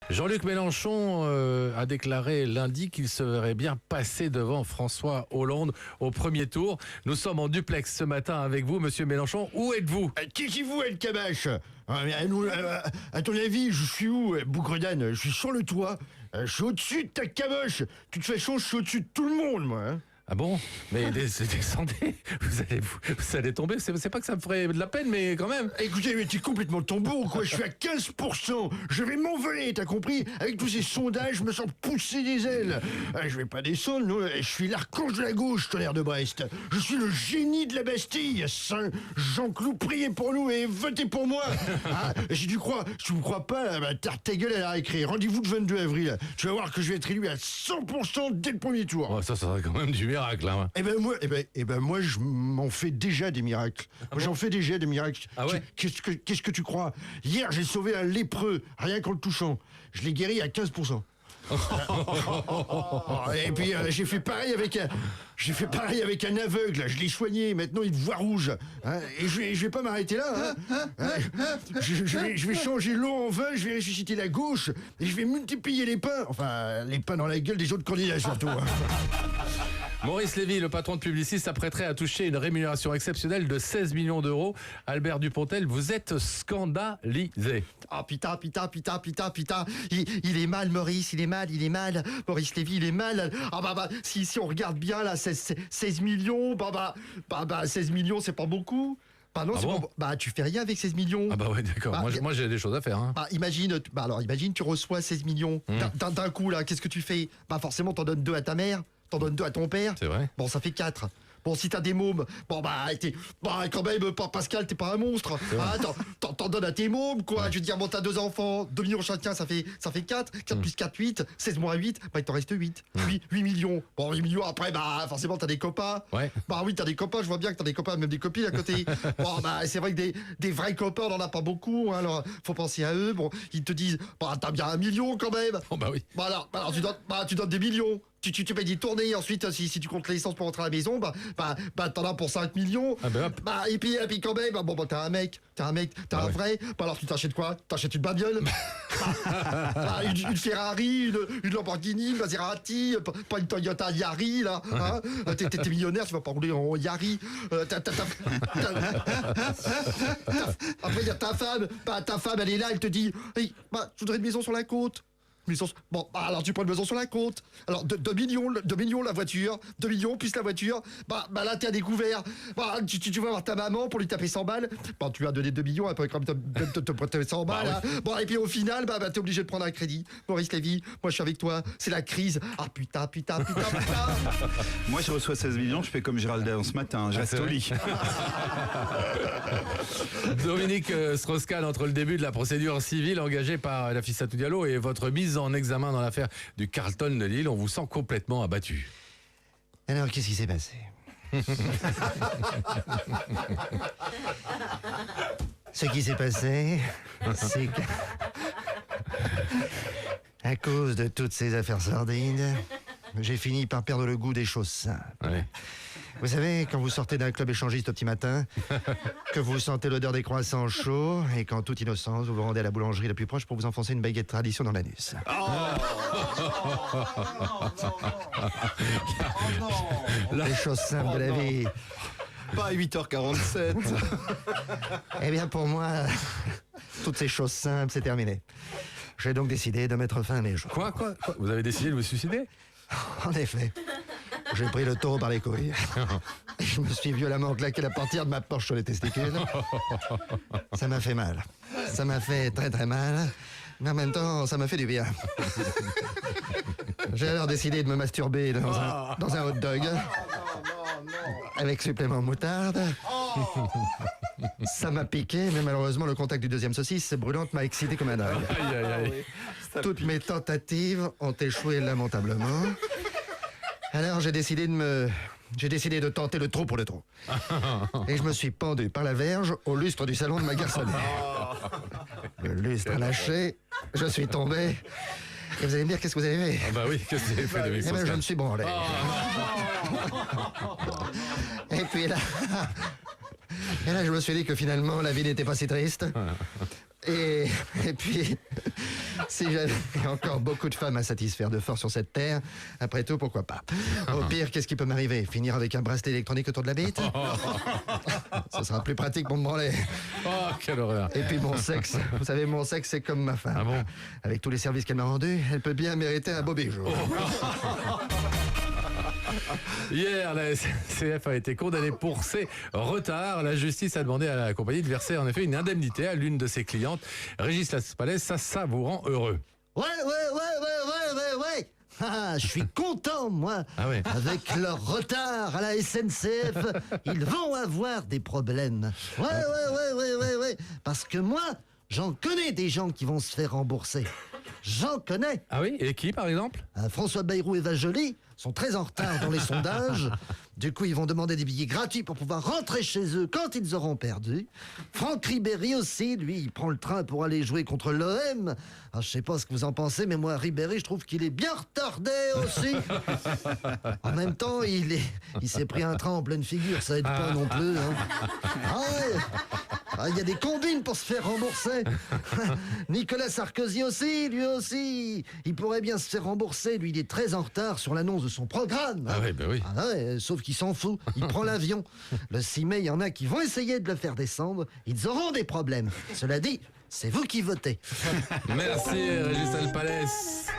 Jean-Luc Mélenchon a déclaré lundi qu'il se verrait bien passer devant François Hollande au premier tour. Nous sommes en duplex ce matin avec vous, monsieur Mélenchon. Où êtes-vous? Qui vous est le cabache? À ton avis, je suis où, Bougredane? Je suis sur le toit. Je suis au-dessus de ta caboche. De toute façon, je suis au-dessus de tout le monde, moi. Hein. Ah bon? Mais descendez, vous allez tomber. C'est pas que ça me ferait de la peine, mais quand même. Écoutez, mais t'es complètement tombeau, quoi. Je suis à 15%. Je vais m'envoler, t'as compris? Avec tous ces sondages, je me sens pousser des ailes. Je vais pas descendre, non. Je suis l'archange de la gauche, tonnerre de Brest. Je suis le génie de la Bastille. Saint Jean-Cloud, priez pour nous et votez pour moi. Si tu me crois pas, ta gueule à la récré. Rendez-vous le 22 avril. Tu vas voir que je vais être élu à 100% dès le premier tour. Oh, ça serait quand même du miracle, hein. Moi, je m'en fais déjà des miracles. Moi, j'en fais déjà des miracles. Ah ouais? Qu'est-ce que tu crois? Hier, j'ai sauvé un lépreux, rien qu'en le touchant. Je l'ai guéri à 15%. Et puis j'ai fait pareil avec un aveugle. Je l'ai soigné. Maintenant il voit rouge. Hein, et je vais pas m'arrêter là. Hein. Je vais changer l'eau en vin. Je vais ressusciter la gauche et je vais multiplier les pains. Enfin les pains dans la gueule des autres candidats surtout. Hein. Maurice Lévy, le patron de Publicis, s'apprêterait à toucher une rémunération exceptionnelle de 16 millions d'euros. Albert Dupontel, vous êtes scandalisé. Ah putain. Il est mal, Maurice, il est mal. Maurice Lévy, il est mal. Si on regarde bien là, 16 millions, 16 millions, c'est pas beaucoup. Non, Ah c'est bon? pas... tu fais rien avec 16 millions. Ah bah ouais, d'accord. Moi j'ai des choses à faire. Hein. Imagine, tu reçois 16 millions. D'un coup, là, qu'est-ce que tu fais? Forcément, t'en donnes 2 à ta mère, t'en donnes 2 à ton père. C'est vrai. Bon, ça fait 4. Bon, si t'as des mômes, quand même, Pascal, t'es pas un monstre. T'en donnes à tes mômes, quoi. Ouais. Je veux dire, bon, t'as 2 enfants, 2 millions chacun, ça fait 4. 4 plus 4, 8. 16 moins 8, il t'en reste 8. 8 millions. Bon, 8 millions, après, forcément, t'as des copains. Ouais. Oui, t'as des copains, je vois bien que t'as des copains, même des copines à côté. Bon, c'est vrai que des vrais copains, on en a pas beaucoup, hein, alors, faut penser à eux. Bon, ils te disent, t'as bien 1 million quand même. Oh bah oui. Alors, tu donnes des millions. Tu payes des tournées, ensuite, si tu comptes l'essence pour rentrer à la maison, t'en as pour 5 millions. Ah ben hop. Et puis quand même, t'as un mec, t'as un vrai. Alors tu t'achètes quoi? T'achètes une bagnole. Une Ferrari, une Lamborghini, une Maserati, pas une Toyota Yaris, là. Hein. T'es millionnaire, tu vas pas rouler en Yaris. Après, il y a ta femme. Ta femme, elle est là, elle te dit, hey, je voudrais une maison sur la côte. Alors tu prends une maison sur la côte. Alors 2 millions la voiture, 2 millions plus la voiture. Là t'es à découvert. Tu vas voir ta maman pour lui taper 100 balles. Tu lui as donné 2 millions, elle peut quand même te taper 100 balles. oui. Hein. Et puis au final, t'es obligé de prendre un crédit. Maurice Lévy, moi je suis avec toi, c'est la crise. Ah putain. Moi, je reçois 16 millions, je fais comme Gérald Darmon ce matin, je reste c'est au vrai. lit. Dominique Strauss-Kahn, entre le début de la procédure civile engagée par Nafissatou Diallo et votre mise en examen dans l'affaire du Carlton de Lille, on vous sent complètement abattu. Alors qu'est-ce qui s'est passé? Ce qui s'est passé, c'est que, à cause de toutes ces affaires sordines, j'ai fini par perdre le goût des choses simples. Ouais. Vous savez, quand vous sortez d'un club échangiste au petit matin, que vous sentez l'odeur des croissants chauds, et qu'en toute innocence, vous vous rendez à la boulangerie la plus proche pour vous enfoncer une baguette tradition dans l'anus. Les choses simples de la vie. Pas à 8h47. Eh bien, pour moi, toutes ces choses simples, c'est terminé. J'ai donc décidé de mettre fin à mes jours. Quoi? Vous avez décidé de vous suicider? En effet, j'ai pris le taureau par les couilles. Je me suis violemment claqué la portière de ma Porsche sur les testicules. Ça m'a fait mal. Ça m'a fait très très mal. Mais en même temps, ça m'a fait du bien. J'ai alors décidé de me masturber dans un hot dog. Avec supplément moutarde. Ça m'a piqué, mais malheureusement, le contact du deuxième saucisse brûlante m'a excité comme un dingue. Aïe. Toutes mes tentatives ont échoué lamentablement. Alors j'ai décidé de tenter le trou pour le trou. Et je me suis pendu par la verge au lustre du salon de ma garçonnière. Le lustre a lâché, je suis tombé. Et vous allez me dire, qu'est-ce que vous avez fait? Ah bah oui, qu'est-ce que vous avez fait, Dominique Eh bien, je Strauss-Kahn? me suis branlé. Et puis là... Et là, je me suis dit que finalement, la vie n'était pas si triste. Et puis, Si j'avais encore beaucoup de femmes à satisfaire de force sur cette terre, après tout, pourquoi pas. Au pire, qu'est-ce qui peut m'arriver? Finir avec un bracelet électronique autour de la bite? Ce sera plus pratique pour me branler. Oh, quelle horreur. Et puis mon sexe. Vous savez, mon sexe, c'est comme ma femme. Ah bon? Avec tous les services qu'elle m'a rendus, elle peut bien mériter un beau bijou. Hier, la SNCF a été condamnée pour ses retards. La justice a demandé à la compagnie de verser en effet une indemnité à l'une de ses clientes. Régis Laspalès, ça vous rend heureux. Ouais. Ah, je suis content, moi. Ah ouais. Avec leur retard à la SNCF, ils vont avoir des problèmes. Ouais. Parce que moi, j'en connais des gens qui vont se faire rembourser. J'en connais. Ah oui? Et qui, par exemple? François Bayrou et Eva Joly sont très en retard dans les sondages. Du coup, ils vont demander des billets gratuits pour pouvoir rentrer chez eux quand ils auront perdu. Franck Ribéry aussi, lui, il prend le train pour aller jouer contre l'OM. Alors, je sais pas ce que vous en pensez, mais moi, Ribéry, je trouve qu'il est bien retardé aussi. En même temps, il s'est pris un train en pleine figure, ça aide pas non plus. Hein. Ah ouais. Il y a des combines pour se faire rembourser. Nicolas Sarkozy aussi, lui aussi. Il pourrait bien se faire rembourser. Lui, il est très en retard sur l'annonce de son programme. Ah oui, ben oui. Ah ouais, sauf qu'il s'en fout. Il prend l'avion. Le 6 mai, il y en a qui vont essayer de le faire descendre. Ils auront des problèmes. Cela dit, c'est vous qui votez. Merci, Régis Laspalès.